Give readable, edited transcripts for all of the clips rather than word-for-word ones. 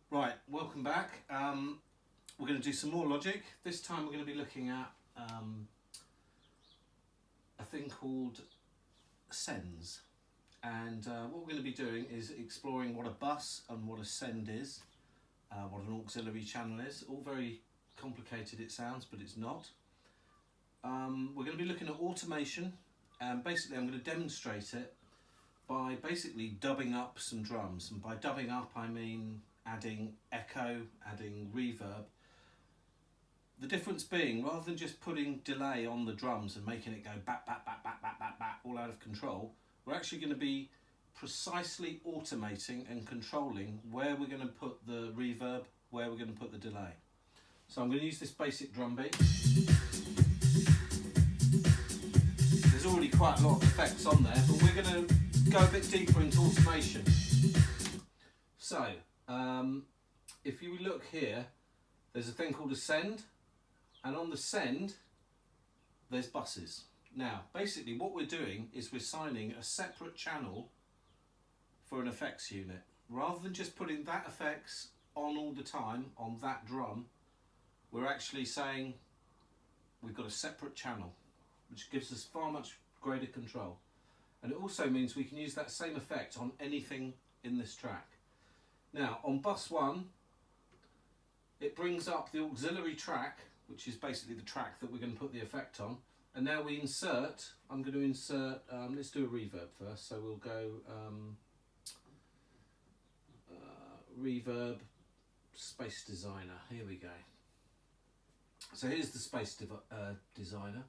Right, welcome back. We're going to do some more logic. This time we're going to be looking at a thing called sends. And what we're going to be doing is exploring what a bus and what a send is, what an auxiliary channel is. All very complicated it sounds, but it's not. We're going to be looking at automation, and basically I'm going to demonstrate it by basically dubbing up some drums. And by dubbing up I mean adding echo, adding reverb. The difference being, rather than just putting delay on the drums and making it go bat, bat, bat, bat, bat, bat, bat, all out of control, we're actually going to be precisely automating and controlling where we're going to put the reverb, where we're going to put the delay. So I'm going to use this basic drum beat. There's already quite a lot of effects on there, but we're going to go a bit deeper into automation. So, if you look here, there's a thing called a send, and on the send, there's buses. Now, basically what we're doing is we're signing a separate channel for an effects unit. Rather than just putting that effects on all the time on that drum, we're actually saying we've got a separate channel, which gives us far much greater control. And it also means we can use that same effect on anything in this track. Now, on bus 1, it brings up the auxiliary track, which is basically the track that we're going to put the effect on. And now we insert, I'm going to insert, let's do a reverb first. So we'll go reverb space designer. Here we go. So here's the space designer.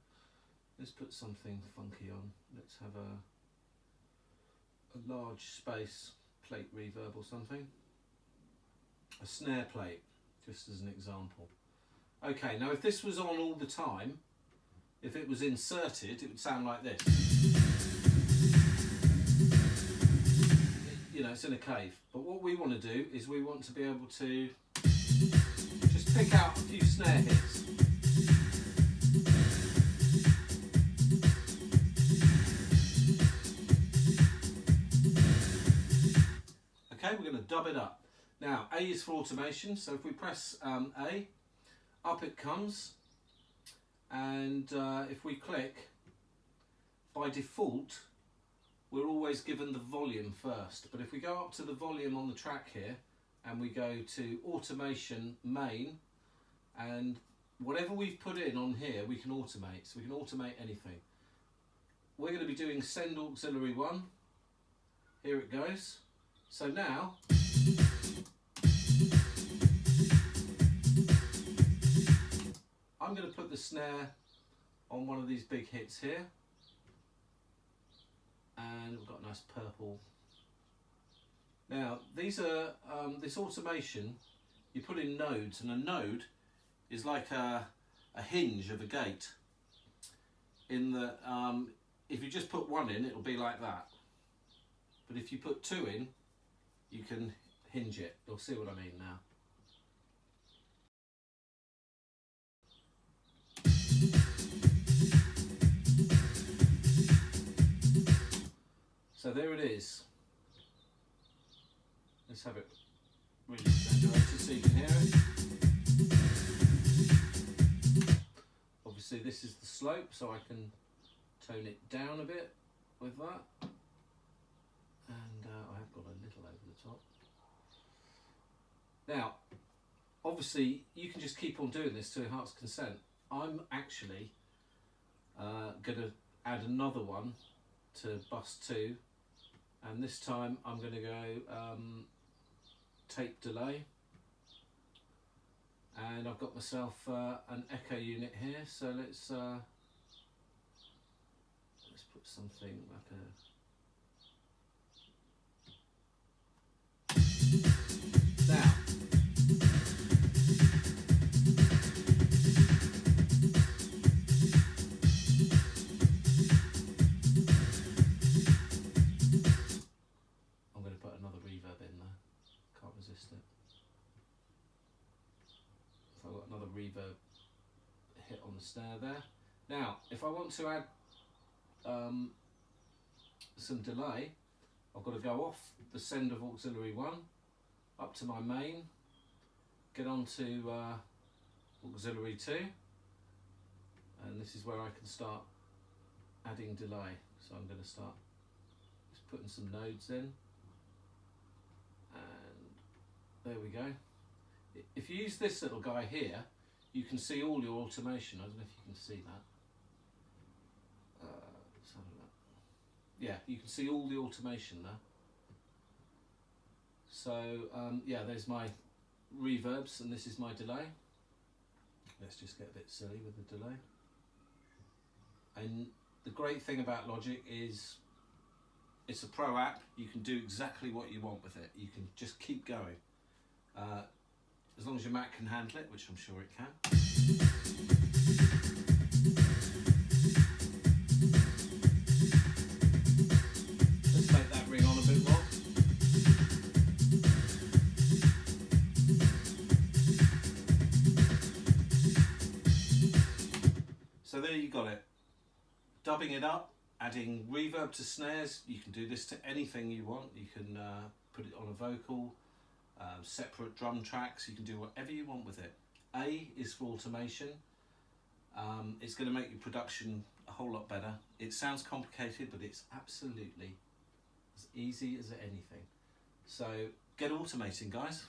Let's put something funky on. Let's have a large space plate reverb or something. A snare plate, just as an example. Okay, now if this was on all the time, if it was inserted, it would sound like this. You know, it's in a cave. But what we want to do is we want to be able to just pick out a few snare hits. Okay, we're going to dub it up. Now, A is for automation, so if we press A, up it comes, and if we click, by default, we're always given the volume first. But if we go up to the volume on the track here, and we go to automation main, and whatever we've put in on here, we can automate. So we can automate anything. We're going to be doing send auxiliary 1. Here it goes. So now, I'm going to put the snare on one of these big hits here, and we've got a nice purple. Now these are this automation, you put in nodes, and a node is like a hinge of a gate. In the if you just put one in, it'll be like that, but if you put 2 in, you can hinge it. You'll see what I mean now. So there it is. Let's have it really exaggerated so you can hear it. Obviously this is the slope, so I can tone it down a bit with that. And I have got a little over the top. Now, obviously you can just keep on doing this to enhance consent. I'm actually going to add another one to bus 2, and this time I'm going to go tape delay, and I've got myself an echo unit here, so let's put something like a now. I'm going to put another reverb in there, can't resist it. So I've got another reverb hit on the snare there. Now, if I want to add some delay, I've got to go off the send of auxiliary 1 up to my main, get on to auxiliary 2, and this is where I can start adding delay. So I'm going to start just putting some nodes in, and there we go. If you use this little guy here, you can see all your automation. I don't know if you can see that. Let's have a look. Yeah, you can see all the automation there. So yeah, there's my reverbs and this is my delay. Let's just get a bit silly with the delay. And the great thing about Logic is it's a pro app. You can do exactly what you want with it. You can just keep going. As long as your Mac can handle it, which I'm sure it can. Let's make that ring on a bit more. So there you got it. Dubbing it up, adding reverb to snares. You can do this to anything you want. You can put it on a vocal, separate drum tracks. You can do whatever you want with it. A is for automation. It's going to make your production a whole lot better. It sounds complicated, but it's absolutely as easy as anything. So get automating, guys.